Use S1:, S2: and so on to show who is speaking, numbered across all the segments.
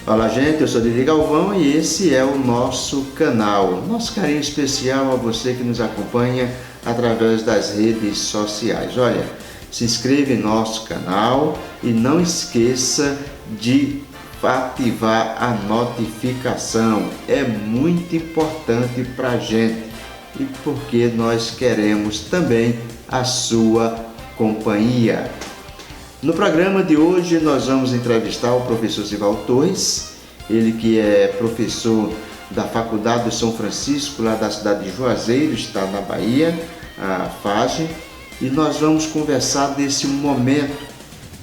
S1: Olá gente, eu sou Didi Galvão e esse é o nosso canal. Nosso carinho especial a você que nos acompanha através das redes sociais. Olha, se inscreva em nosso canal e não esqueça de ativar a notificação. É muito importante para a gente e porque nós queremos também a sua companhia. No programa de hoje nós vamos entrevistar o professor Sivaldo Torres, ele que é professor da Faculdade do São Francisco, lá da cidade de Juazeiro, está na Bahia, a FAGE, e nós vamos conversar desse momento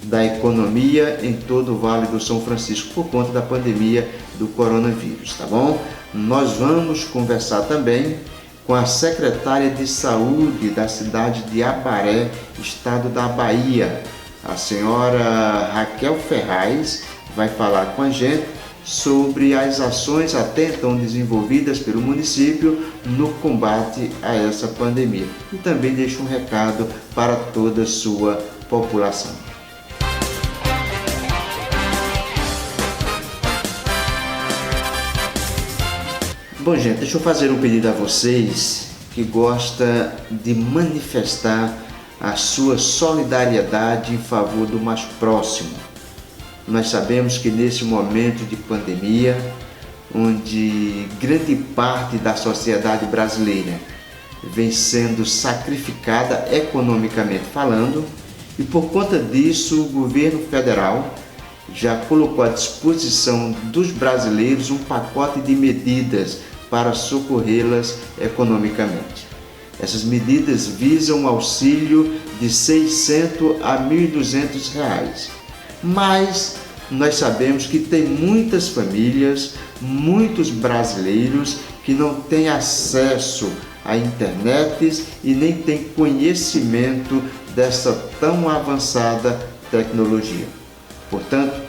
S1: da economia em todo o Vale do São Francisco por conta da pandemia do coronavírus, tá bom? Nós vamos conversar também com a secretária de Saúde da cidade de Abaré, estado da Bahia. A senhora Raquel Ferraz vai falar com a gente sobre as ações até então desenvolvidas pelo município no combate a essa pandemia. E também deixa um recado para toda a sua população. Bom, gente, deixa eu fazer um pedido a vocês que gostam de manifestar a sua solidariedade em favor do mais próximo. Nós sabemos que nesse momento de pandemia, onde grande parte da sociedade brasileira vem sendo sacrificada economicamente falando, e por conta disso o governo federal já colocou à disposição dos brasileiros um pacote de medidas para socorrê-las economicamente. Essas medidas visam um auxílio de R$ 600 a R$ 1.200, mas nós sabemos que tem muitas famílias, muitos brasileiros que não têm acesso à internet e nem têm conhecimento dessa tão avançada tecnologia. Portanto,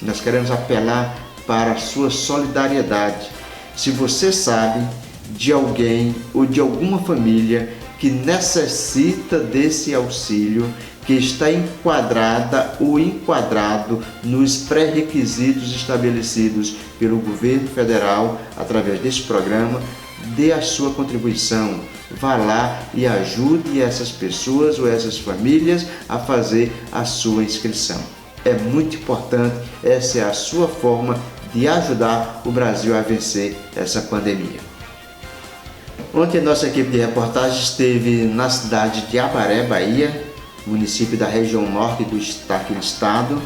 S1: nós queremos apelar para a sua solidariedade. Se você sabe de alguém ou de alguma família que necessita desse auxílio, que está enquadrada ou enquadrado nos pré-requisitos estabelecidos pelo governo federal através desse programa, dê a sua contribuição. Vá lá e ajude essas pessoas ou essas famílias a fazer a sua inscrição. É muito importante, essa é a sua forma de ajudar o Brasil a vencer essa pandemia. Ontem nossa equipe de reportagem esteve na cidade de Abaré, Bahia, município da região norte do estado,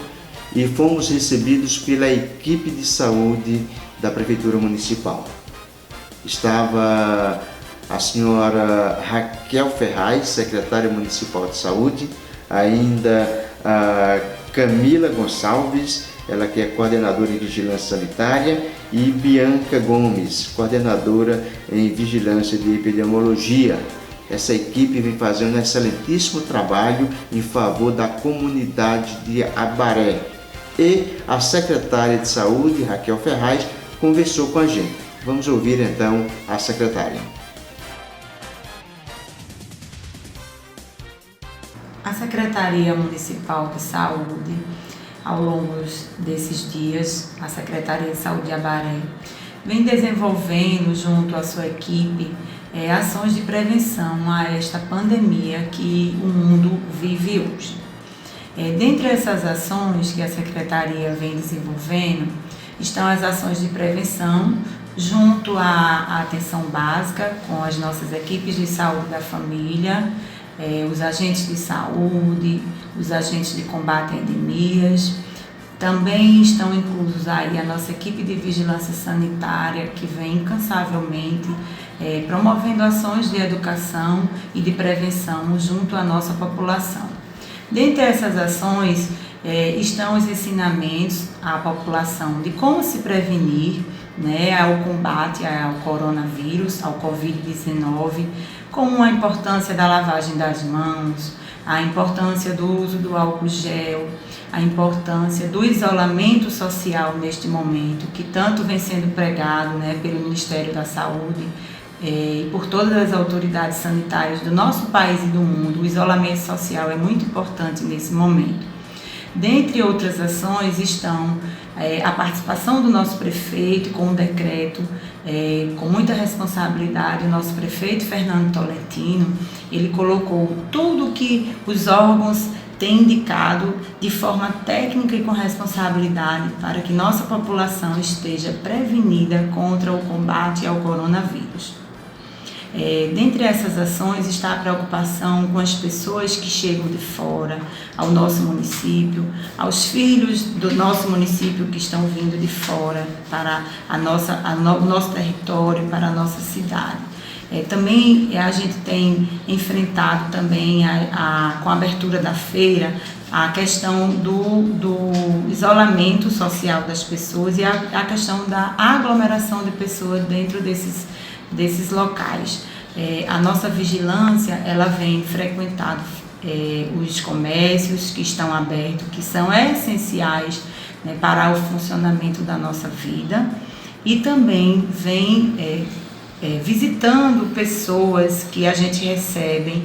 S1: e fomos recebidos pela equipe de saúde da Prefeitura Municipal. Estava a senhora Raquel Ferraz, secretária municipal de saúde, ainda a Camila Gonçalves, ela que é coordenadora em vigilância sanitária, e Bianca Gomes, coordenadora em vigilância de epidemiologia. Essa equipe vem fazendo um excelentíssimo trabalho em favor da comunidade de Abaré. E a secretária de saúde, Raquel Ferraz, conversou com a gente. Vamos ouvir então a secretária.
S2: A Secretaria Municipal de Saúde, ao longo desses dias, a Secretaria de Saúde de Abaré vem desenvolvendo junto à sua equipe ações de prevenção a esta pandemia que o mundo vive hoje. Dentre essas ações que a Secretaria vem desenvolvendo estão as ações de prevenção junto à atenção básica com as nossas equipes de saúde da família, os agentes de saúde, os agentes de combate a endemias. Também estão inclusos aí a nossa equipe de vigilância sanitária, que vem incansavelmente promovendo ações de educação e de prevenção junto à nossa população. Dentre essas ações estão os ensinamentos à população de como se prevenir, ao combate ao coronavírus, ao Covid-19, como a importância da lavagem das mãos, a importância do uso do álcool gel, a importância do isolamento social neste momento, que tanto vem sendo pregado pelo Ministério da Saúde e por todas as autoridades sanitárias do nosso país e do mundo. O isolamento social é muito importante nesse momento. Dentre outras ações estão a participação do nosso prefeito com o decreto, com muita responsabilidade, o nosso prefeito Fernando Tolentino, ele colocou tudo que os órgãos têm indicado de forma técnica e com responsabilidade para que nossa população esteja prevenida contra o combate ao coronavírus. Dentre essas ações está a preocupação com as pessoas que chegam de fora ao nosso município, aos filhos do nosso município que estão vindo de fora para o nosso território, para a nossa cidade. Também a gente tem enfrentado também com a abertura da feira a questão do isolamento social das pessoas e a questão da aglomeração de pessoas dentro desses locais. A nossa vigilância, ela vem frequentando os comércios que estão abertos, que são essenciais, né, para o funcionamento da nossa vida, e também vem visitando pessoas que a gente recebe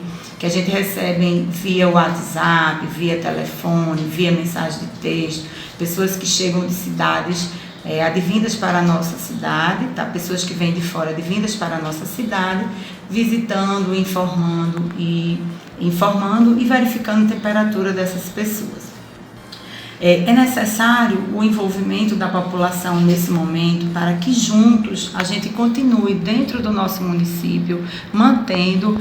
S2: via WhatsApp, via telefone, via mensagem de texto, pessoas que chegam de cidades advindas para a nossa cidade, tá? Pessoas que vêm de fora advindas para a nossa cidade, visitando, informando e verificando a temperatura dessas pessoas. É necessário o envolvimento da população nesse momento para que juntos a gente continue dentro do nosso município mantendo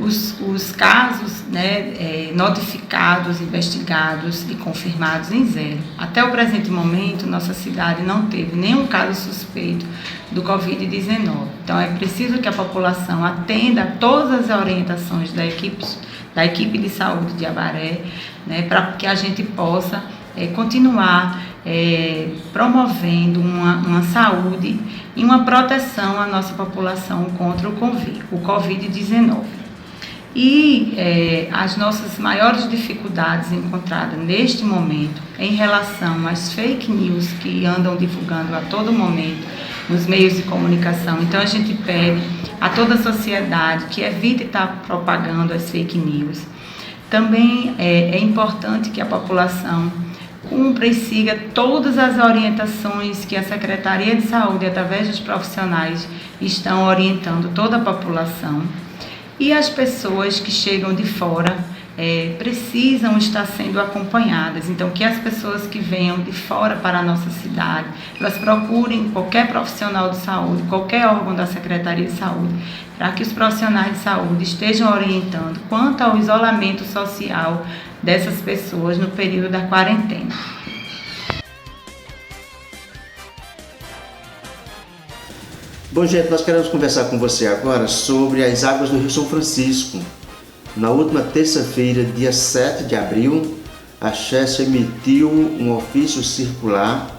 S2: os casos, né, notificados, investigados e confirmados em zero. Até o presente momento, nossa cidade não teve nenhum caso suspeito do Covid-19. Então é preciso que a população atenda a todas as orientações da equipe de saúde de Abaré, né, para que a gente possa continuar promovendo uma saúde e uma proteção à nossa população contra o Covid-19. E as nossas maiores dificuldades encontradas neste momento em relação às fake news que andam divulgando a todo momento nos meios de comunicação. Então a gente pede a toda a sociedade que evite estar propagando as fake news. Também é importante que a população cumpra e siga todas as orientações que a Secretaria de Saúde, através dos profissionais, estão orientando toda a população. E as pessoas que chegam de fora precisam estar sendo acompanhadas. Então, que as pessoas que venham de fora para a nossa cidade, elas procurem qualquer profissional de saúde, qualquer órgão da Secretaria de Saúde, para que os profissionais de saúde estejam orientando quanto ao isolamento social dessas pessoas no período da quarentena.
S1: Bom, gente, nós queremos conversar com você agora sobre as águas do Rio São Francisco. Na última terça-feira, dia 7 de abril, a Chesf emitiu um ofício circular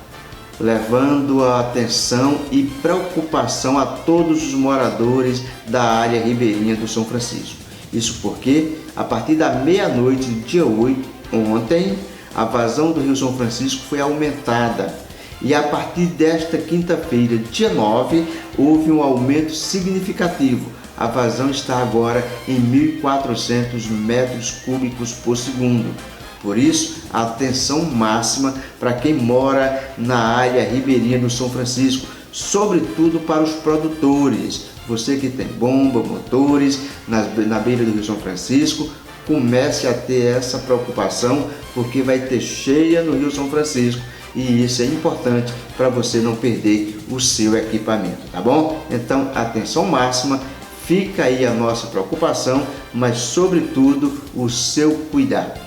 S1: levando a atenção e preocupação a todos os moradores da área ribeirinha do São Francisco. Isso porque, a partir da meia-noite do dia 8, ontem, a vazão do Rio São Francisco foi aumentada. E a partir desta quinta-feira, dia 9, houve um aumento significativo. A vazão está agora em 1.400 metros cúbicos por segundo. Por isso, atenção máxima para quem mora na área ribeirinha do São Francisco, sobretudo para os produtores. Você que tem bomba, motores na beira do Rio São Francisco, comece a ter essa preocupação, porque vai ter cheia no Rio São Francisco. E isso é importante para você não perder o seu equipamento, tá bom? Então, atenção máxima, fica aí a nossa preocupação, mas sobretudo o seu cuidado.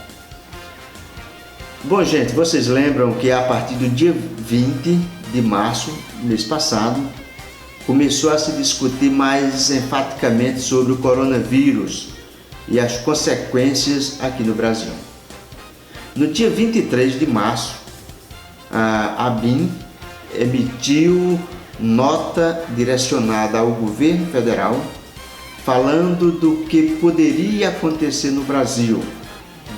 S1: Bom, gente, vocês lembram que a partir do dia 20 de março, mês passado, começou a se discutir mais enfaticamente sobre o coronavírus e as consequências aqui no Brasil. No dia 23 de março, a ABIN emitiu nota direcionada ao governo federal falando do que poderia acontecer no Brasil,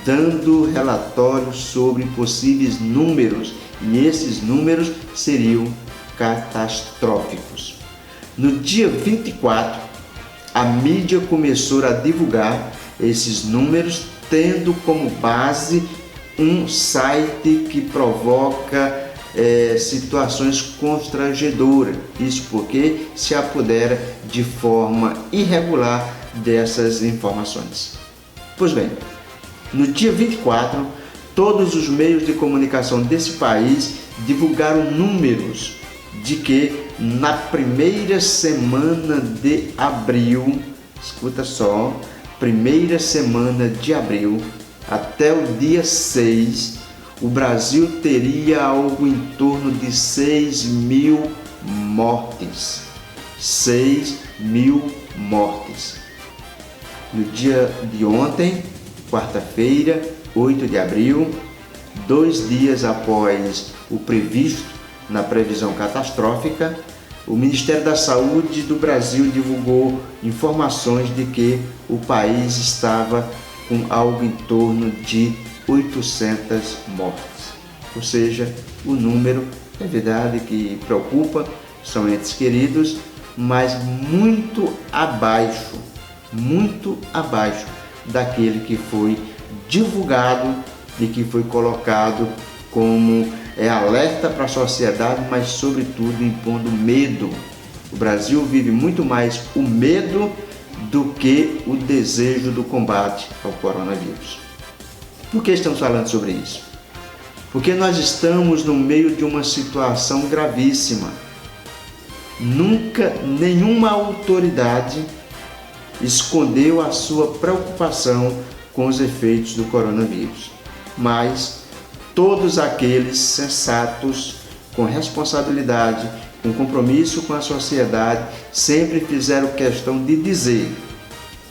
S1: dando relatórios sobre possíveis números, e esses números seriam catastróficos. No dia 24, a mídia começou a divulgar esses números, tendo como base um site que provoca situações constrangedoras. Isso porque se apodera de forma irregular dessas informações. Pois bem, no dia 24, todos os meios de comunicação desse país divulgaram números de que na primeira semana de abril, escuta só, primeira semana de abril até o dia 6, o Brasil teria algo em torno de 6.000 mortes. 6.000 mortes. No dia de ontem, quarta-feira, 8 de abril, 2 dias após o previsto na previsão catastrófica, o Ministério da Saúde do Brasil divulgou informações de que o país estava com algo em torno de 800 mortes. Ou seja, o número, é verdade que preocupa, são entes queridos, mas muito abaixo daquele que foi divulgado e que foi colocado como alerta para a sociedade, mas sobretudo impondo medo. O Brasil vive muito mais o medo do que o desejo do combate ao coronavírus. Por que estamos falando sobre isso? Porque nós estamos no meio de uma situação gravíssima. Nunca nenhuma autoridade escondeu a sua preocupação com os efeitos do coronavírus, mas todos aqueles sensatos, com responsabilidade, com compromisso com a sociedade, sempre fizeram questão de dizer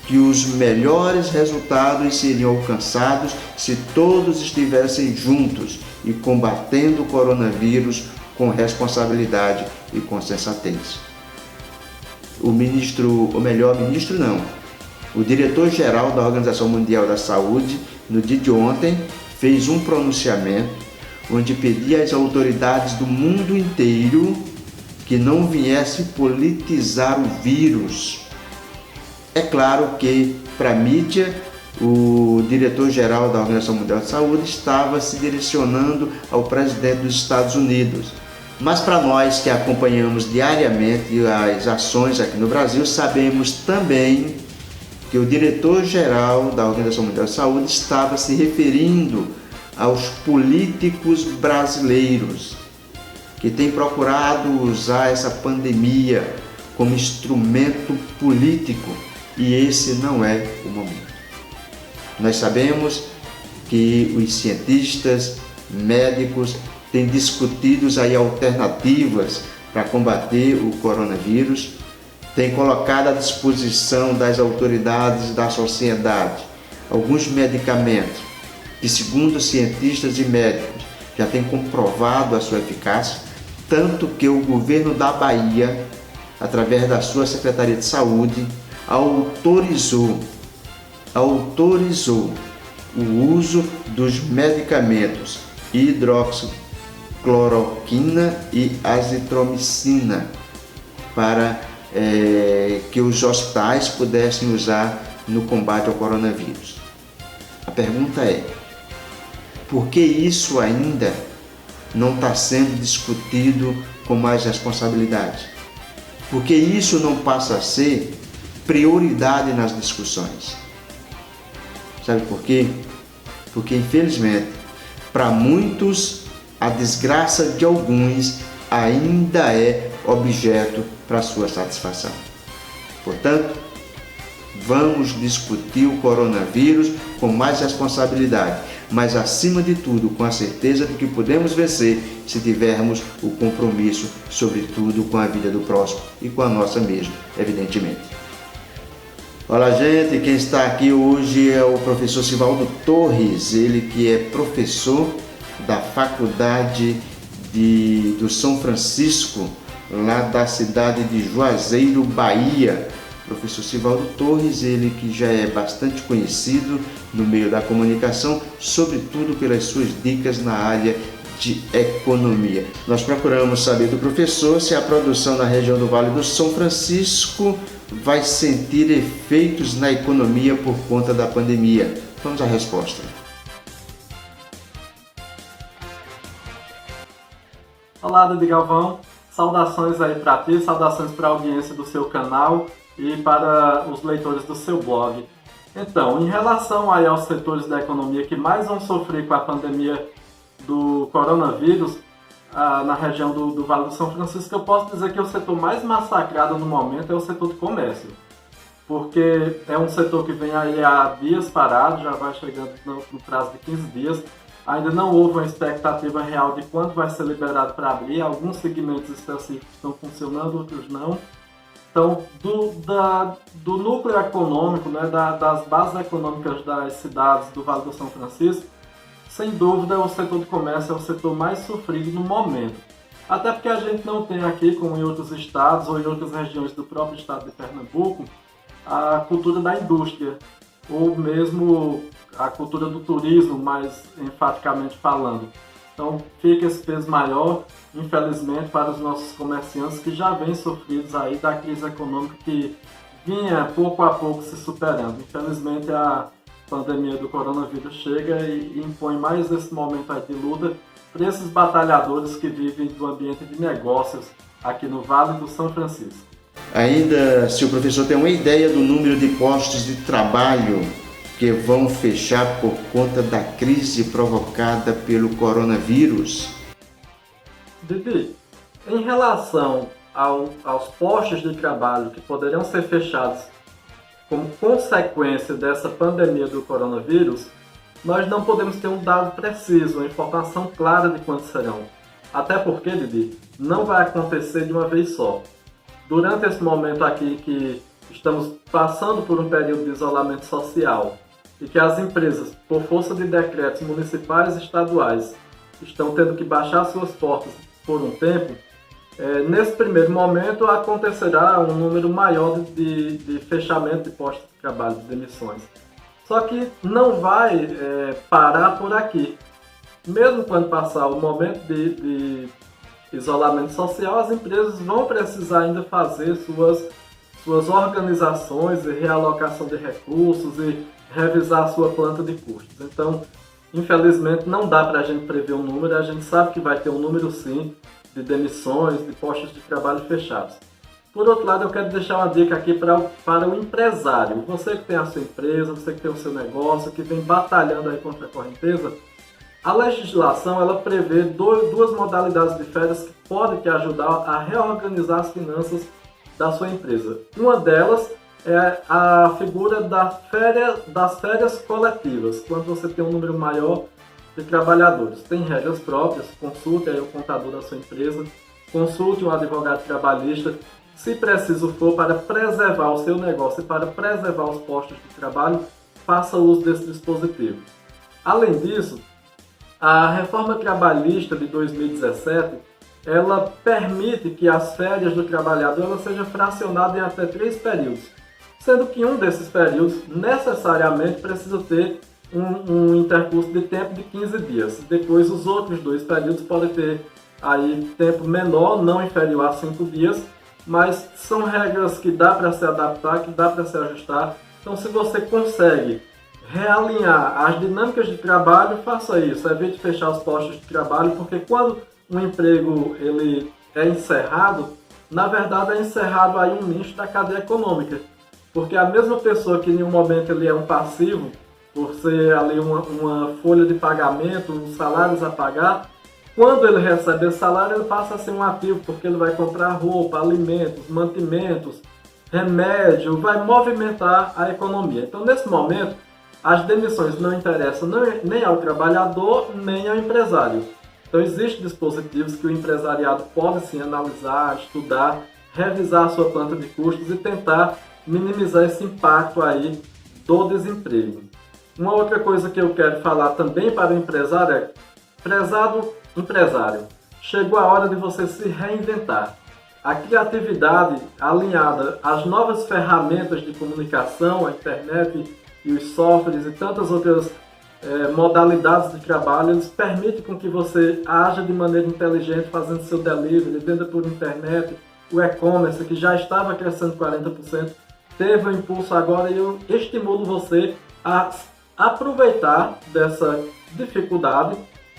S1: que os melhores resultados seriam alcançados se todos estivessem juntos e combatendo o coronavírus com responsabilidade e com sensatez. O diretor-geral da Organização Mundial da Saúde, no dia de ontem, fez um pronunciamento onde pedia às autoridades do mundo inteiro que não viesse politizar o vírus. É claro que, para a mídia, o diretor-geral da Organização Mundial da Saúde estava se direcionando ao presidente dos Estados Unidos. Mas para nós que acompanhamos diariamente as ações aqui no Brasil, sabemos também que o diretor-geral da Organização Mundial da Saúde estava se referindo aos políticos brasileiros que têm procurado usar essa pandemia como instrumento político, e esse não é o momento. Nós sabemos que os cientistas, médicos, têm discutido aí alternativas para combater o coronavírus, têm colocado à disposição das autoridades da sociedade alguns medicamentos que, segundo cientistas e médicos, já têm comprovado a sua eficácia, tanto que o governo da Bahia, através da sua Secretaria de Saúde, autorizou o uso dos medicamentos hidroxicloroquina e azitromicina para que os hospitais pudessem usar no combate ao coronavírus. A pergunta é: por que isso ainda não está sendo discutido com mais responsabilidade? Por que isso não passa a ser prioridade nas discussões? Sabe por quê? Porque, infelizmente, para muitos, a desgraça de alguns ainda é objeto para sua satisfação. Portanto, vamos discutir o coronavírus com mais responsabilidade, mas acima de tudo com a certeza de que podemos vencer se tivermos o compromisso, sobretudo com a vida do próximo e com a nossa mesmo, evidentemente. Olá, gente, quem está aqui hoje é o professor Sivaldo Torres, ele que é professor da Faculdade do São Francisco, lá da cidade de Juazeiro, Bahia. Professor Sivaldo Torres, ele que já é bastante conhecido no meio da comunicação, sobretudo pelas suas dicas na área de economia. Nós procuramos saber do professor se a produção na região do Vale do São Francisco vai sentir efeitos na economia por conta da pandemia. Vamos à resposta.
S3: Olá, Didi Galvão. Saudações aí para ti, saudações para a audiência do seu canal e para os leitores do seu blog. Então, em relação aí aos setores da economia que mais vão sofrer com a pandemia do coronavírus, na região do Vale do São Francisco, eu posso dizer que o setor mais massacrado no momento é o setor de comércio, porque é um setor que vem aí há dias parado, já vai chegando no prazo de 15 dias, ainda não houve uma expectativa real de quando vai ser liberado para abrir, alguns segmentos específicos estão funcionando, outros não. Então, do núcleo econômico, né, das bases econômicas das cidades do Vale do São Francisco, sem dúvida o setor de comércio é o setor mais sofrido no momento. Até porque a gente não tem aqui, como em outros estados ou em outras regiões do próprio estado de Pernambuco, a cultura da indústria, ou mesmo a cultura do turismo, mais enfaticamente falando. Então fica esse peso maior, infelizmente, para os nossos comerciantes que já vêm sofridos aí da crise econômica que vinha pouco a pouco se superando. Infelizmente a pandemia do coronavírus chega e impõe mais esse momento aí de luta para esses batalhadores que vivem do ambiente de negócios aqui no Vale do São Francisco.
S1: Ainda, se o professor tem uma ideia do número de postos de trabalho que vão fechar por conta da crise provocada pelo coronavírus?
S3: Didi, em relação aos postos de trabalho que poderiam ser fechados como consequência dessa pandemia do coronavírus, nós não podemos ter um dado preciso, uma informação clara de quantos serão. Até porque, Didi, não vai acontecer de uma vez só. Durante esse momento aqui que estamos passando por um período de isolamento social e que as empresas, por força de decretos municipais e estaduais, estão tendo que baixar suas portas por um tempo, nesse primeiro momento acontecerá um número maior de fechamento de postos de trabalho, de demissões. Só que não vai parar por aqui. Mesmo quando passar o momento de isolamento social, as empresas vão precisar ainda fazer suas organizações e realocação de recursos e revisar a sua planta de custos. Então, infelizmente, não dá para a gente prever um número, a gente sabe que vai ter um número sim de demissões, de postos de trabalho fechados. Por outro lado, eu quero deixar uma dica aqui para o empresário. Você que tem a sua empresa, você que tem o seu negócio, que vem batalhando aí contra a correnteza, a legislação ela prevê duas modalidades de férias que podem te ajudar a reorganizar as finanças da sua empresa. Uma delas é a figura das férias coletivas, quando você tem um número maior de trabalhadores. Tem regras próprias, consulte aí o contador da sua empresa, consulte um advogado trabalhista, se preciso for, para preservar o seu negócio e para preservar os postos de trabalho, faça uso desse dispositivo. Além disso, a reforma trabalhista de 2017, ela permite que as férias do trabalhador ela seja fracionada em até 3 períodos, sendo que um desses períodos necessariamente precisa ter um intercurso de tempo de 15 dias. Depois, os outros 2 períodos podem ter aí tempo menor, não inferior a 5 dias, mas são regras que dá para se adaptar, que dá para se ajustar. Então, se você consegue realinhar as dinâmicas de trabalho, faça isso. Evite fechar os postos de trabalho, porque quando um emprego ele é encerrado, na verdade é encerrado aí um nicho da cadeia econômica. Porque a mesma pessoa que em um momento ele é um passivo, por ser ali uma folha de pagamento, os salários a pagar, quando ele recebe esse salário, ele passa a ser um ativo, porque ele vai comprar roupa, alimentos, mantimentos, remédio, vai movimentar a economia. Então, nesse momento, as demissões não interessam nem ao trabalhador, nem ao empresário. Então, existem dispositivos que o empresariado pode sim analisar, estudar, revisar a sua planta de custos e tentar minimizar esse impacto aí do desemprego. Uma outra coisa que eu quero falar também para o empresário é: prezado empresário, chegou a hora de você se reinventar. A criatividade alinhada às novas ferramentas de comunicação, a internet e os softwares e tantas outras modalidades de trabalho, eles permitem com que você haja de maneira inteligente, fazendo seu delivery, venda por internet, o e-commerce, que já estava crescendo 40%, teve um impulso agora, e eu estimulo você a aproveitar dessa dificuldade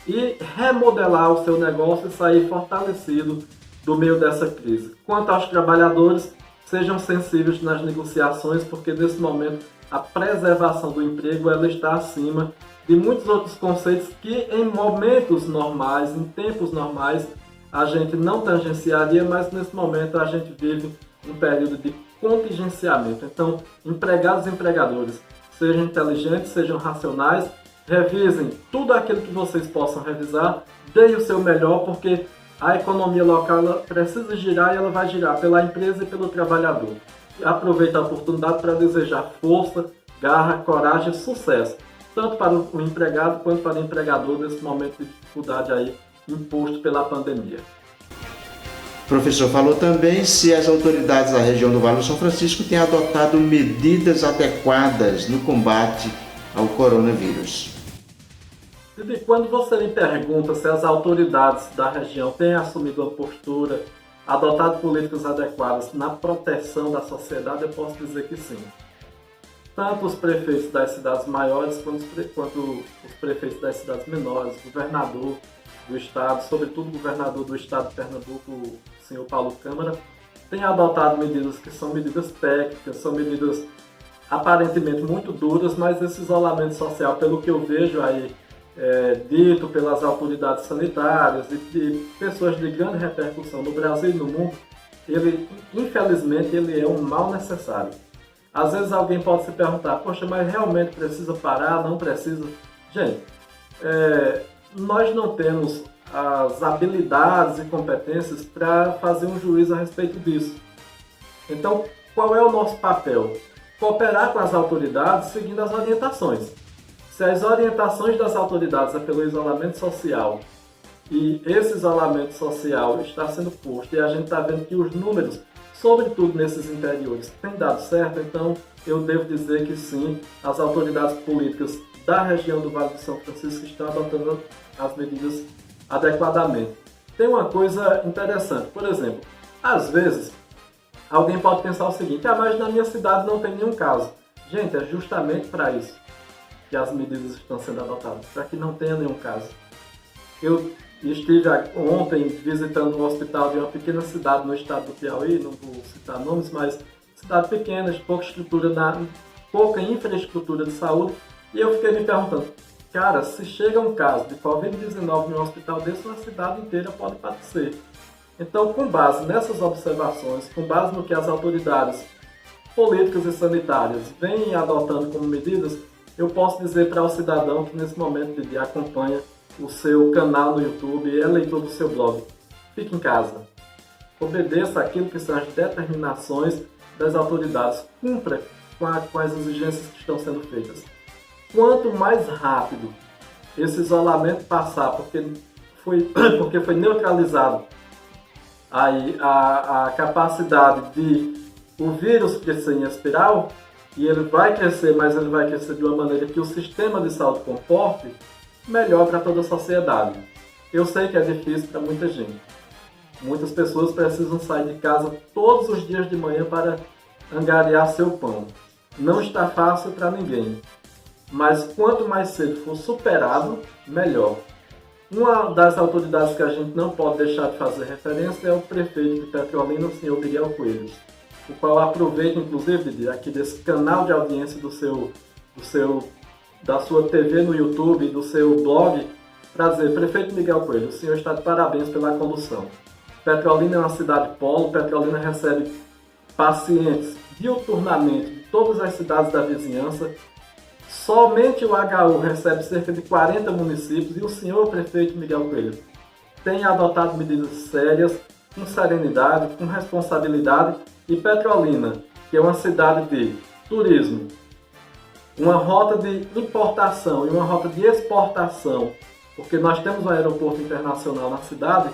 S3: e remodelar o seu negócio e sair fortalecido do meio dessa crise. Quanto aos trabalhadores, sejam sensíveis nas negociações, porque nesse momento a preservação do emprego ela está acima de muitos outros conceitos que em momentos normais, em tempos normais, a gente não tangenciaria, mas nesse momento a gente vive um período de contingenciamento. Então, empregados e empregadores, sejam inteligentes, sejam racionais, revisem tudo aquilo que vocês possam revisar, deem o seu melhor, porque a economia local ela precisa girar e ela vai girar pela empresa e pelo trabalhador. Aproveito a oportunidade para desejar força, garra, coragem e sucesso, tanto para o empregado quanto para o empregador nesse momento de dificuldade aí imposto pela pandemia.
S1: O professor falou também se as autoridades da região do Vale do São Francisco têm adotado medidas adequadas no combate ao coronavírus.
S3: E quando você me pergunta se as autoridades da região têm assumido uma postura, adotado políticas adequadas na proteção da sociedade, eu posso dizer que sim. Tanto os prefeitos das cidades maiores quanto os prefeitos das cidades menores, governador do estado, sobretudo o governador do estado de Pernambuco, o senhor Paulo Câmara, têm adotado medidas que são medidas técnicas, são medidas aparentemente muito duras, mas esse isolamento social, pelo que eu vejo aí, dito pelas autoridades sanitárias e de pessoas de grande repercussão no Brasil e no mundo, infelizmente, ele é um mal necessário. Às vezes alguém pode se perguntar, poxa, mas realmente precisa parar? Não precisa? Gente, nós não temos as habilidades e competências para fazer um juízo a respeito disso. Então, qual é o nosso papel? Cooperar com as autoridades seguindo as orientações. Se as orientações das autoridades é pelo isolamento social e esse isolamento social está sendo posto e a gente está vendo que os números, sobretudo nesses interiores, têm dado certo, então eu devo dizer que sim, as autoridades políticas da região do Vale do São Francisco estão adotando as medidas adequadamente. Tem uma coisa interessante, por exemplo, às vezes alguém pode pensar o seguinte, mas na minha cidade não tem nenhum caso. Gente, é justamente para isso que as medidas estão sendo adotadas, para que não tenha nenhum caso. Eu estive ontem visitando um hospital de uma pequena cidade no estado do Piauí, não vou citar nomes, mas cidade pequena, de pouca infraestrutura de saúde, e eu fiquei me perguntando, cara, se chega um caso de Covid-19 em um hospital desse, uma cidade inteira pode padecer. Então, com base nessas observações, com base no que as autoridades políticas e sanitárias vêm adotando como medidas, eu posso dizer para o cidadão que nesse momento de dia acompanha o seu canal no YouTube e é leitor do seu blog, fique em casa, obedeça aquilo que são as determinações das autoridades, cumpra com as exigências que estão sendo feitas. Quanto mais rápido esse isolamento passar, porque foi neutralizado aí a capacidade de o vírus crescer em espiral, e ele vai crescer, mas ele vai crescer de uma maneira que o sistema de saúde comporte, melhor para toda a sociedade. Eu sei que é difícil para muita gente. Muitas pessoas precisam sair de casa todos os dias de manhã para angariar seu pão. Não está fácil para ninguém. Mas quanto mais cedo for superado, melhor. Uma das autoridades que a gente não pode deixar de fazer referência é o prefeito de Petrolina, o senhor Miguel Coelho, o qual aproveita, inclusive, aqui desse canal de audiência da sua TV no YouTube, do seu blog, para dizer, prefeito Miguel Coelho, o senhor está de parabéns pela condução. Petrolina é uma cidade polo, Petrolina recebe pacientes diuturnamente de todas as cidades da vizinhança. Somente o HU recebe cerca de 40 municípios e o senhor prefeito Miguel Coelho tem adotado medidas sérias, com serenidade, com responsabilidade. E Petrolina, que é uma cidade de turismo, uma rota de importação e uma rota de exportação, porque nós temos um aeroporto internacional na cidade,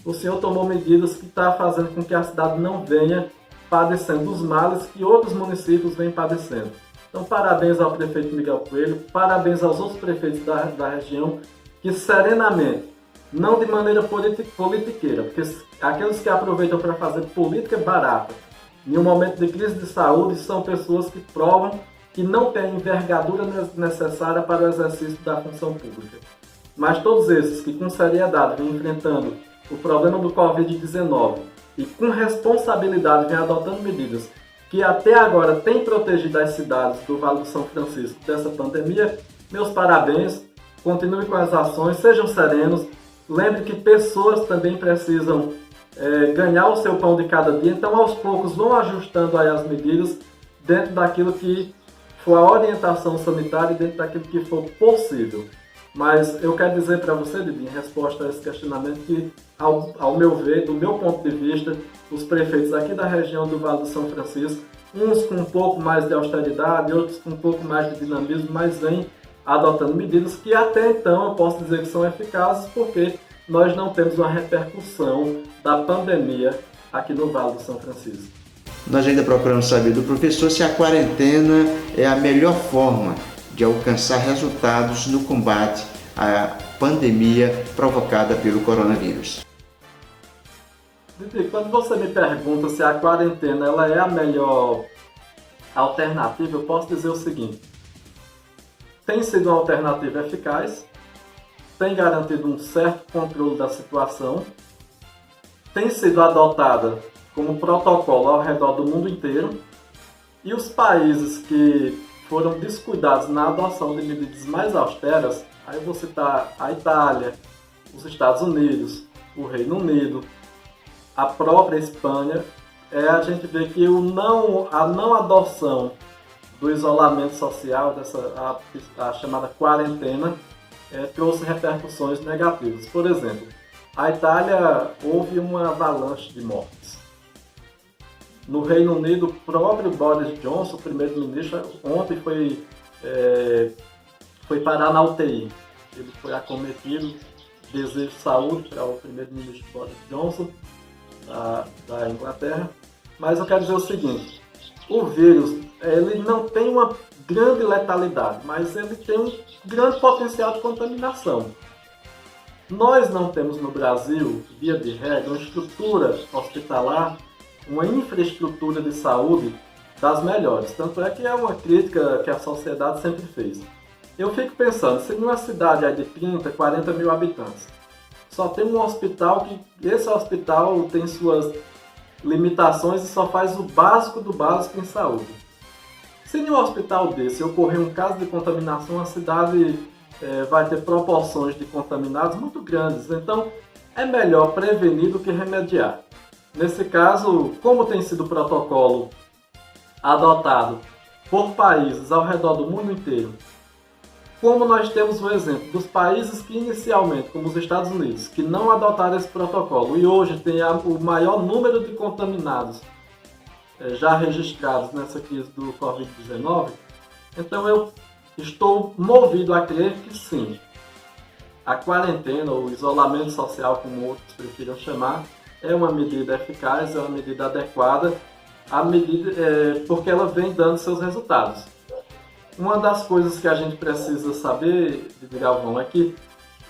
S3: o senhor tomou medidas que está fazendo com que a cidade não venha padecendo os males que outros municípios vêm padecendo. Então, parabéns ao prefeito Miguel Coelho, parabéns aos outros prefeitos da região, que serenamente, não de maneira politiqueira, porque aqueles que aproveitam para fazer política barata, em um momento de crise de saúde, são pessoas que provam que não têm envergadura necessária para o exercício da função pública. mas todos esses que com seriedade vêm enfrentando o problema do Covid-19 e com responsabilidade vêm adotando medidas que até agora têm protegido as cidades do Vale do São Francisco dessa pandemia, meus parabéns, continue com as ações, sejam serenos, lembre que pessoas também precisam ganhar o seu pão de cada dia, então aos poucos vão ajustando aí as medidas dentro daquilo que for a orientação sanitária e dentro daquilo que for possível. Mas eu quero dizer para você, Didi, em resposta a esse questionamento, que ao meu ver, do meu ponto de vista, os prefeitos aqui da região do Vale do São Francisco, uns com um pouco mais de austeridade, outros com um pouco mais de dinamismo, mas vêm adotando medidas que até então eu posso dizer que são eficazes, porque nós não temos uma repercussão da pandemia aqui no Vale do São Francisco.
S1: Nós ainda procuramos saber do professor se a quarentena é a melhor forma de alcançar resultados no combate à pandemia provocada pelo coronavírus.
S3: Didi, quando você me pergunta se a quarentena ela é a melhor alternativa, eu posso dizer o seguinte: tem sido uma alternativa eficaz, tem garantido um certo controle da situação, tem sido adotada como protocolo ao redor do mundo inteiro, e os países que foram descuidados na adoção de medidas mais austeras, aí eu vou citar a Itália, os Estados Unidos, o Reino Unido, a própria Espanha, a gente vê que a não adoção do isolamento social, a chamada quarentena, trouxe repercussões negativas. Por exemplo, a Itália houve uma avalanche de mortes. No Reino Unido, o próprio Boris Johnson, o primeiro-ministro, ontem foi parar na UTI. Ele foi acometido, desejo de saúde para o primeiro-ministro Boris Johnson, da Inglaterra. Mas eu quero dizer o seguinte: o vírus ele não tem uma grande letalidade, mas ele tem um grande potencial de contaminação. Nós não temos no Brasil, via de regra, uma estrutura hospitalar, uma infraestrutura de saúde das melhores. Tanto é que é uma crítica que a sociedade sempre fez. Eu fico pensando, se numa cidade de 30, 40 mil habitantes, só tem um hospital que esse hospital tem suas limitações e só faz o básico do básico em saúde. Se em um hospital desse ocorrer um caso de contaminação, a cidade vai ter proporções de contaminados muito grandes. Então, é melhor prevenir do que remediar. Nesse caso, como tem sido o protocolo adotado por países ao redor do mundo inteiro, como nós temos o exemplo dos países que inicialmente, como os Estados Unidos, que não adotaram esse protocolo e hoje tem o maior número de contaminados já registrados nessa crise do Covid-19, então eu estou movido a crer que sim, a quarentena ou isolamento social, como outros prefiram chamar, é uma medida eficaz, é uma medida adequada, porque ela vem dando seus resultados. Uma das coisas que a gente precisa saber, de Galvão, é que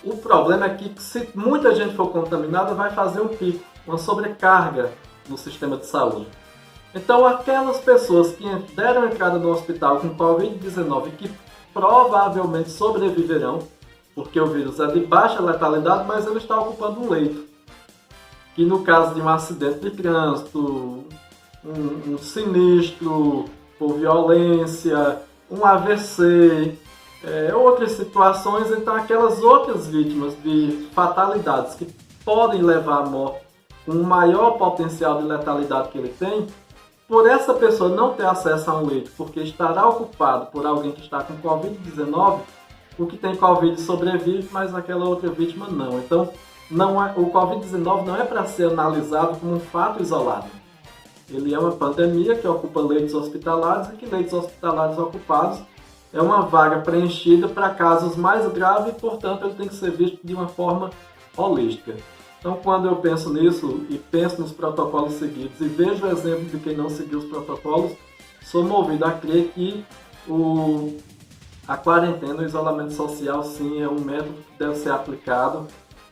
S3: o problema é que se muita gente for contaminada, vai fazer um pico, uma sobrecarga no sistema de saúde. Então, aquelas pessoas que deram entrada no hospital com Covid-19 que provavelmente sobreviverão, porque o vírus é de baixa letalidade, mas ele está ocupando um leito. Que no caso de um acidente de trânsito, um sinistro por violência, um AVC, outras situações, então aquelas outras vítimas de fatalidades que podem levar à morte com um maior potencial de letalidade que ele tem, por essa pessoa não ter acesso a um leito, porque estará ocupado por alguém que está com Covid-19, o que tem Covid sobrevive, mas aquela outra vítima não. Então, o Covid-19 não é para ser analisado como um fato isolado. Ele é uma pandemia que ocupa leitos hospitalares e que leitos hospitalares ocupados é uma vaga preenchida para casos mais graves e, portanto, ele tem que ser visto de uma forma holística. Então, quando eu penso nisso e penso nos protocolos seguidos e vejo o exemplo de quem não seguiu os protocolos, sou movido a crer que a quarentena, o isolamento social, sim, é um método que deve ser aplicado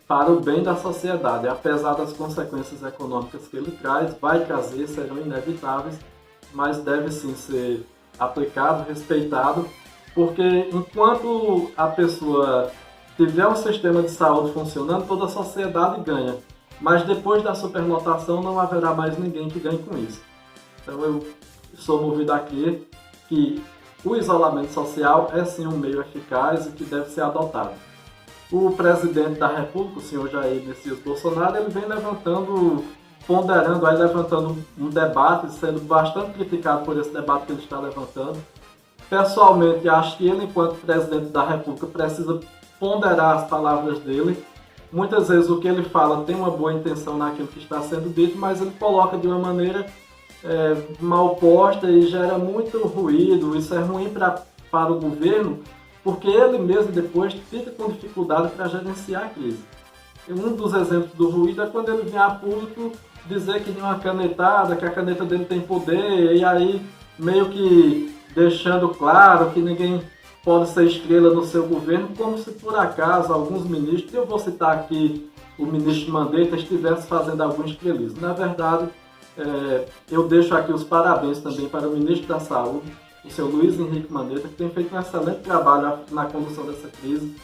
S3: para o bem da sociedade, apesar das consequências econômicas que ele traz, vai trazer, serão inevitáveis, mas deve sim ser aplicado, respeitado, porque enquanto a pessoa tiver um sistema de saúde funcionando, toda a sociedade ganha. Mas depois da superlotação não haverá mais ninguém que ganhe com isso. Então eu sou movido a crer que o isolamento social é sim um meio eficaz e que deve ser adotado. O presidente da República, o senhor Jair Messias Bolsonaro, ele vem levantando um debate, sendo bastante criticado por esse debate que ele está levantando. Pessoalmente, acho que ele, enquanto presidente da República, precisa ponderar as palavras dele. Muitas vezes o que ele fala tem uma boa intenção naquilo que está sendo dito, mas ele coloca de uma maneira mal posta e gera muito ruído. Isso é ruim para o governo, porque ele mesmo depois fica com dificuldade para gerenciar a crise. E um dos exemplos do ruído é quando ele vem a público dizer que tem uma canetada, que a caneta dele tem poder, e aí meio que deixando claro que ninguém pode ser estrela no seu governo, como se por acaso alguns ministros, eu vou citar aqui o ministro Mandetta, estivesse fazendo algum estrelismo. Na verdade, eu deixo aqui os parabéns também para o ministro da Saúde, o senhor Luiz Henrique Mandetta, que tem feito um excelente trabalho na condução dessa crise,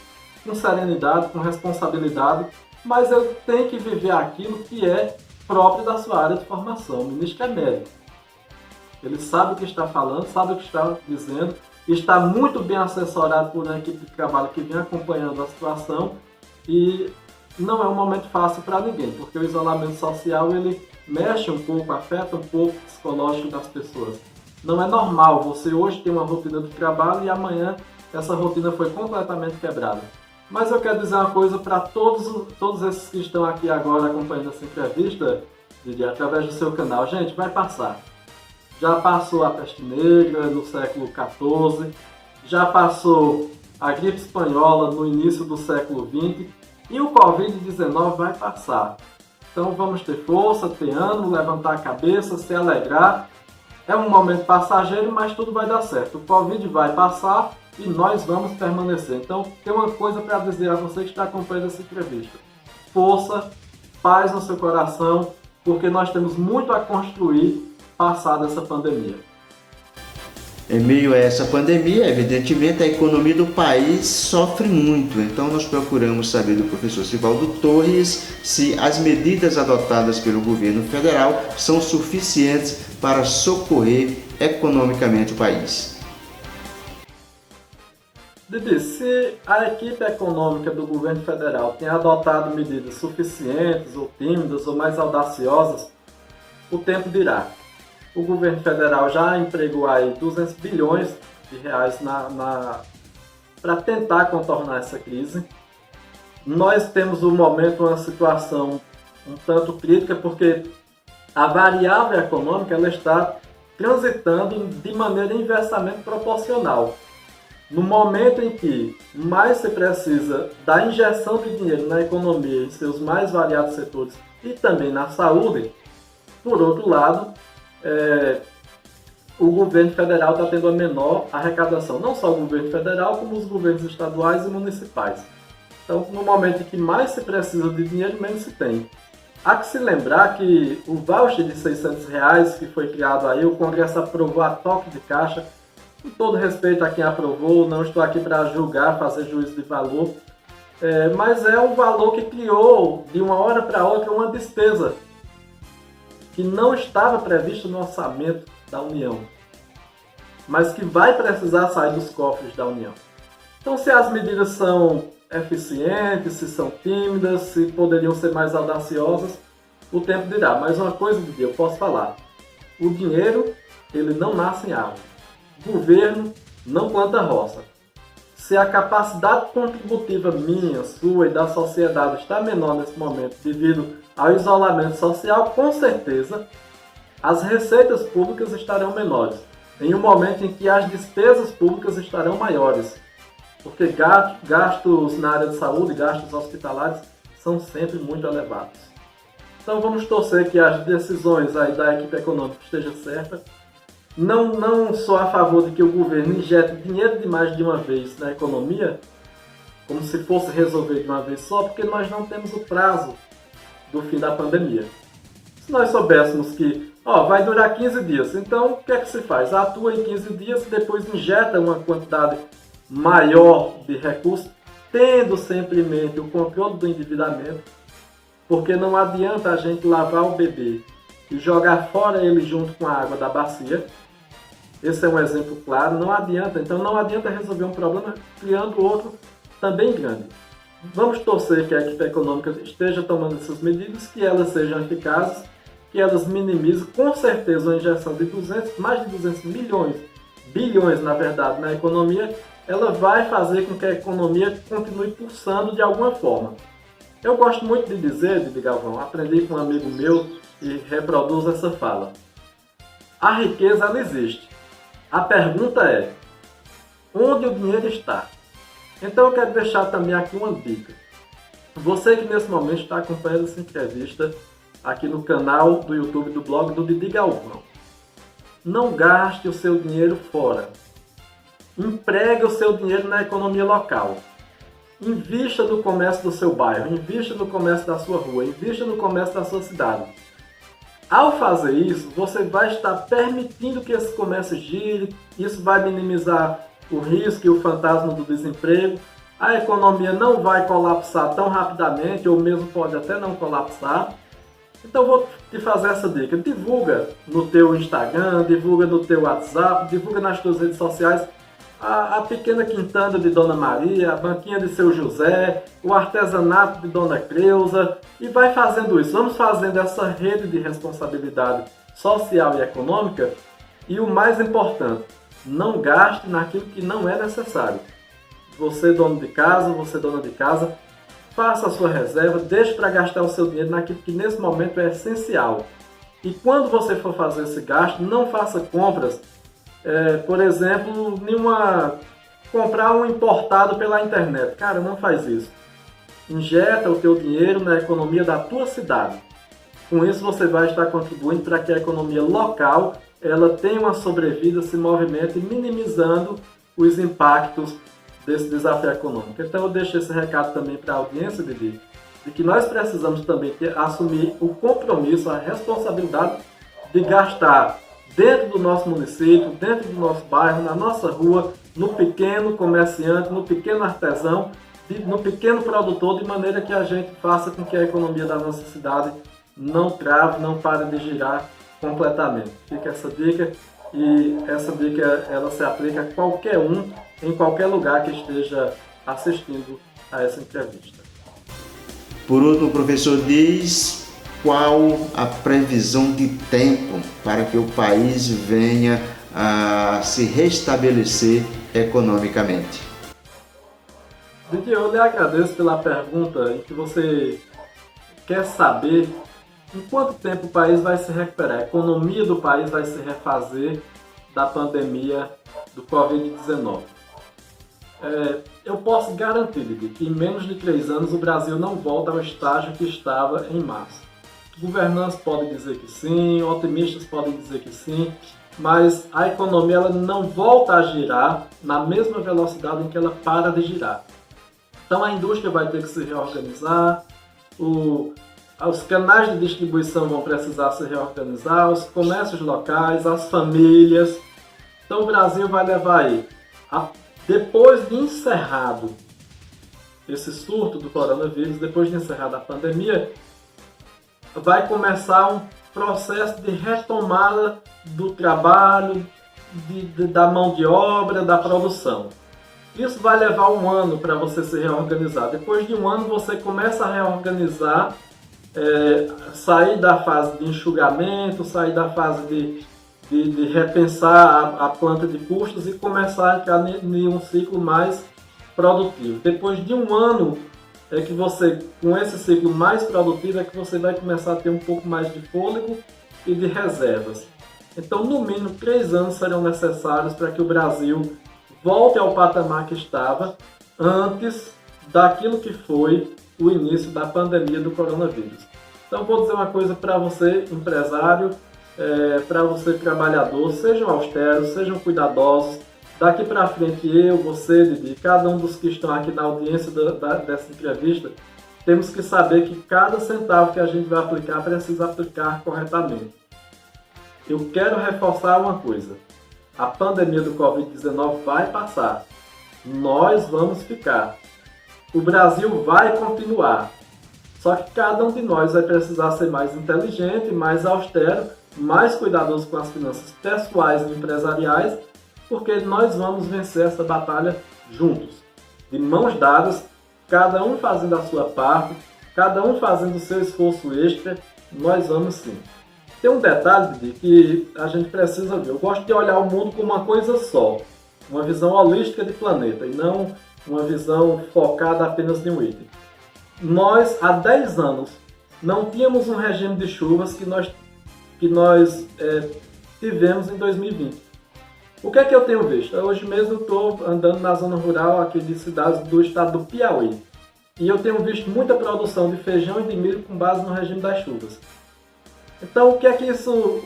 S3: com serenidade, com responsabilidade, mas ele tem que viver aquilo que é próprio da sua área de formação. O ministro é médico. Ele sabe o que está falando, sabe o que está dizendo, está muito bem assessorado por uma equipe de trabalho que vem acompanhando a situação e não é um momento fácil para ninguém, porque o isolamento social ele mexe um pouco, afeta um pouco o psicológico das pessoas. Não é normal você hoje ter uma rotina de trabalho e amanhã essa rotina foi completamente quebrada. Mas eu quero dizer uma coisa para todos esses que estão aqui agora acompanhando essa entrevista, Didi, através do seu canal. Gente, vai passar. Já passou a peste negra no século XIV, já passou a gripe espanhola no início do século XX e o Covid-19 vai passar. Então vamos ter força, ter ânimo, levantar a cabeça, se alegrar. É um momento passageiro, mas tudo vai dar certo. O Covid vai passar e nós vamos permanecer. Então tem uma coisa para dizer a você que está acompanhando essa entrevista. Força, paz no seu coração, porque nós temos muito a construir passada essa pandemia.
S1: Em meio a essa pandemia, evidentemente, a economia do país sofre muito. Então, nós procuramos saber do professor Sivaldo Torres se as medidas adotadas pelo governo federal são suficientes para socorrer economicamente o país.
S3: Didi, se a equipe econômica do governo federal tem adotado medidas suficientes, ou tímidas, ou mais audaciosas, o tempo dirá. O governo federal já empregou aí 200 bilhões de reais para tentar contornar essa crise. Nós temos no momento uma situação um tanto crítica porque a variável econômica ela está transitando de maneira inversamente proporcional. No momento em que mais se precisa da injeção de dinheiro na economia em seus mais variados setores e também na saúde, por outro lado, o governo federal está tendo a menor arrecadação, não só o governo federal, como os governos estaduais e municipais. Então, no momento em que mais se precisa de dinheiro, menos se tem. Há que se lembrar que o voucher de R$600 que foi criado aí, o Congresso aprovou a toque de caixa. Com todo respeito a quem aprovou, não estou aqui para julgar, fazer juízo de valor, mas é um valor que criou, de uma hora para outra, uma despesa que não estava previsto no orçamento da União, mas que vai precisar sair dos cofres da União. Então, se as medidas são eficientes, se são tímidas, se poderiam ser mais audaciosas, o tempo dirá. Mas uma coisa, Didi, eu posso falar. O dinheiro, ele não nasce em árvore. O governo não planta roça. Se a capacidade contributiva minha, sua e da sociedade está menor nesse momento devido ao isolamento social, com certeza as receitas públicas estarão menores, em um momento em que as despesas públicas estarão maiores, porque gastos na área de saúde, gastos hospitalares, são sempre muito elevados. Então vamos torcer que as decisões aí da equipe econômica estejam certas. Não sou a favor de que o governo injete dinheiro demais de uma vez na economia, como se fosse resolver de uma vez só, porque nós não temos o prazo do fim da pandemia. Se nós soubéssemos que vai durar 15 dias, então o que é que se faz? Atua em 15 dias e depois injeta uma quantidade maior de recursos, tendo sempre em mente o controle do endividamento, porque não adianta a gente lavar o bebê e jogar fora ele junto com a água da bacia. Esse é um exemplo claro, não adianta. Então não adianta resolver um problema criando outro também grande. Vamos torcer que a equipe econômica esteja tomando essas medidas, que elas sejam eficazes, que elas minimizem, com certeza, uma injeção de mais de 200 bilhões na verdade, na economia, ela vai fazer com que a economia continue pulsando de alguma forma. Eu gosto muito de dizer, Didi Galvão, aprendi com um amigo meu e reproduzo essa fala. A riqueza, ela existe. A pergunta é, onde o dinheiro está? Então eu quero deixar também aqui uma dica. Você que nesse momento está acompanhando essa entrevista aqui no canal do YouTube do blog do Didi Galvão. Não gaste o seu dinheiro fora. Empregue o seu dinheiro na economia local. Invista no comércio do seu bairro, invista no comércio da sua rua, invista no comércio da sua cidade. Ao fazer isso, você vai estar permitindo que esse comércio gire, isso vai minimizar o risco e o fantasma do desemprego, a economia não vai colapsar tão rapidamente, ou mesmo pode até não colapsar. Então vou te fazer essa dica, divulga no teu Instagram, divulga no teu WhatsApp, divulga nas tuas redes sociais a pequena quintanda de Dona Maria, a banquinha de Seu José, o artesanato de Dona Creuza, e vai fazendo isso. Vamos fazendo essa rede de responsabilidade social e econômica, e o mais importante, não gaste naquilo que não é necessário. Você, dono de casa, você, dona de casa, faça a sua reserva, deixe para gastar o seu dinheiro naquilo que nesse momento é essencial. E quando você for fazer esse gasto, não faça compras, por exemplo, comprar um importado pela internet. Cara, não faz isso. Injeta o teu dinheiro na economia da tua cidade. Com isso você vai estar contribuindo para que a economia local ela tenha uma sobrevida, se movimente, minimizando os impactos desse desafio econômico. Então eu deixo esse recado também para a audiência, Didi, de que nós precisamos também assumir o compromisso, a responsabilidade de gastar dentro do nosso município, dentro do nosso bairro, na nossa rua, no pequeno comerciante, no pequeno artesão, no pequeno produtor, de maneira que a gente faça com que a economia da nossa cidade não trave, não pare de girar completamente. Fica essa dica, e essa dica ela se aplica a qualquer um, em qualquer lugar que esteja assistindo a essa entrevista.
S1: Por último, o professor diz qual a previsão de tempo para que o país venha a se restabelecer economicamente.
S3: Didi, eu lhe agradeço pela pergunta em que você quer saber em quanto tempo o país vai se recuperar, a economia do país vai se refazer da pandemia do Covid-19. Eu posso garantir, Didi, que em menos de 3 anos o Brasil não volta ao estágio que estava em março. Governantes podem dizer que sim, otimistas podem dizer que sim, mas a economia ela não volta a girar na mesma velocidade em que ela para de girar. Então a indústria vai ter que se reorganizar, os canais de distribuição vão precisar se reorganizar, os comércios locais, as famílias. Então o Brasil vai levar aí, depois de encerrado esse surto do coronavírus, depois de encerrada a pandemia, vai começar um processo de retomada do trabalho, da mão de obra, da produção. Isso vai levar 1 ano para você se reorganizar. Depois de 1 ano você começa a reorganizar, sair da fase de enxugamento, sair da fase de repensar a planta de custos e começar a entrar em um ciclo mais produtivo. Depois de 1 ano, é que você, com esse ciclo mais produtivo, é que você vai começar a ter um pouco mais de fôlego e de reservas. Então, no mínimo, 3 anos serão necessários para que o Brasil volte ao patamar que estava antes daquilo que foi o início da pandemia do coronavírus. Então, vou dizer uma coisa para você, empresário, para você, trabalhador: sejam austeros, sejam cuidadosos. Daqui para frente, eu, você, Didi, cada um dos que estão aqui na audiência dessa entrevista, temos que saber que cada centavo que a gente vai aplicar precisa aplicar corretamente. Eu quero reforçar uma coisa: a pandemia do Covid-19 vai passar. Nós vamos ficar. o Brasil vai continuar. Só que cada um de nós vai precisar ser mais inteligente, mais austero, mais cuidadoso com as finanças pessoais e empresariais, porque nós vamos vencer essa batalha juntos, de mãos dadas, cada um fazendo a sua parte, cada um fazendo o seu esforço extra, nós vamos sim. Tem um detalhe, Didi, que a gente precisa ver. Eu gosto de olhar o mundo como uma coisa só, uma visão holística de planeta, e não uma visão focada apenas em um item. Nós, há 10 anos, não tínhamos um regime de chuvas que nós tivemos em 2020. O que é que eu tenho visto? Hoje mesmo eu estou andando na zona rural aqui de cidades do estado do Piauí. E eu tenho visto muita produção de feijão e de milho com base no regime das chuvas. Então, o que é que isso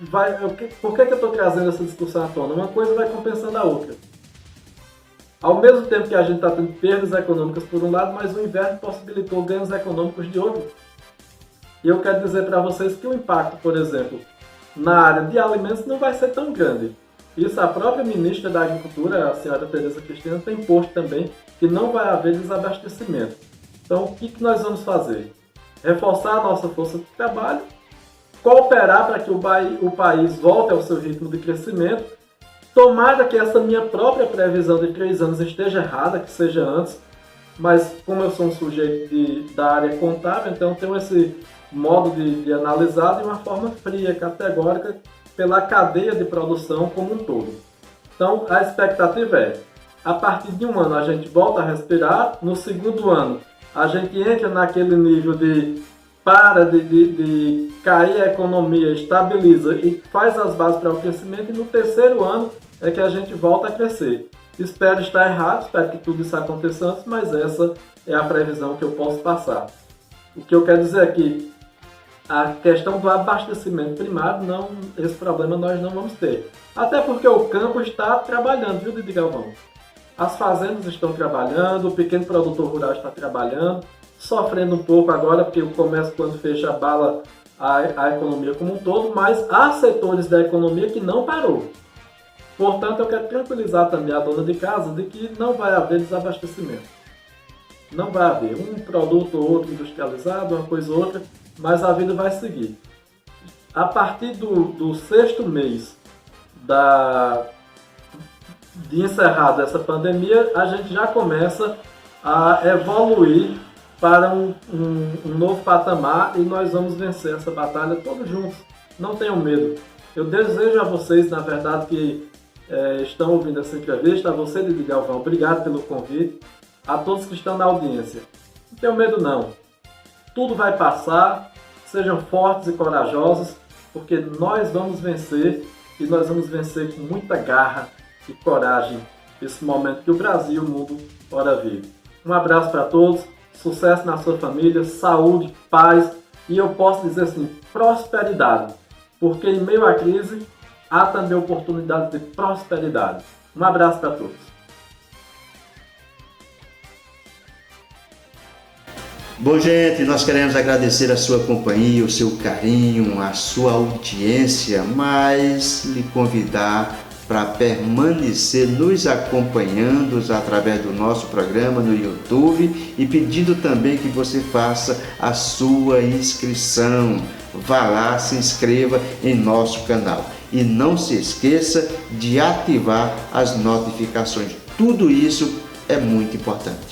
S3: vai... Por que eu estou trazendo essa discussão à tona? Uma coisa vai compensando a outra. Ao mesmo tempo que a gente está tendo perdas econômicas por um lado, mas o inverno possibilitou ganhos econômicos de outro. E eu quero dizer para vocês que o impacto, por exemplo, na área de alimentos não vai ser tão grande. Isso a própria ministra da Agricultura, a senhora Tereza Cristina, tem posto também que não vai haver desabastecimento. Então, o que nós vamos fazer? Reforçar a nossa força de trabalho, cooperar para que o país volte ao seu ritmo de crescimento. Tomara que essa minha própria previsão de 3 anos esteja errada, que seja antes, mas como eu sou um sujeito da área contábil, então tenho esse modo de analisar de uma forma fria, categórica, pela cadeia de produção como um todo. Então a expectativa é, a partir de um ano a gente volta a respirar, no segundo ano a gente entra naquele nível de cair a economia, estabiliza e faz as bases para o crescimento, e no terceiro ano é que a gente volta a crescer. Espero estar errado, espero que tudo isso aconteça antes, mas essa é a previsão que eu posso passar. O que eu quero dizer aqui, a questão do abastecimento primário, esse problema nós não vamos ter. Até porque o campo está trabalhando, viu, Didi Galvão? As fazendas estão trabalhando, o pequeno produtor rural está trabalhando, sofrendo um pouco agora, porque o comércio, quando fecha, abala a economia como um todo, mas há setores da economia que não parou. Portanto, eu quero tranquilizar também a dona de casa de que não vai haver desabastecimento. Não vai haver um produto ou outro industrializado, uma coisa ou outra, mas a vida vai seguir. A partir do 6º mês de encerrada essa pandemia, a gente já começa a evoluir para um novo patamar, e nós vamos vencer essa batalha todos juntos. Não tenham medo. Eu desejo a vocês, na verdade, que estão ouvindo essa entrevista, a você, Didi Galvão, obrigado pelo convite, a todos que estão na audiência. Não tenham medo não. Tudo vai passar, sejam fortes e corajosos, porque nós vamos vencer, e nós vamos vencer com muita garra e coragem esse momento que o Brasil e o mundo ora vive. Um abraço para todos. Sucesso na sua família, saúde, paz e eu posso dizer assim, prosperidade. Porque em meio à crise há também oportunidade de prosperidade. Um abraço para todos.
S1: Bom, gente, nós queremos agradecer a sua companhia, o seu carinho, a sua audiência, mas lhe convidar para permanecer nos acompanhando através do nosso programa no YouTube e pedindo também que você faça a sua inscrição. Vá lá, se inscreva em nosso canal e não se esqueça de ativar as notificações. Tudo isso é muito importante.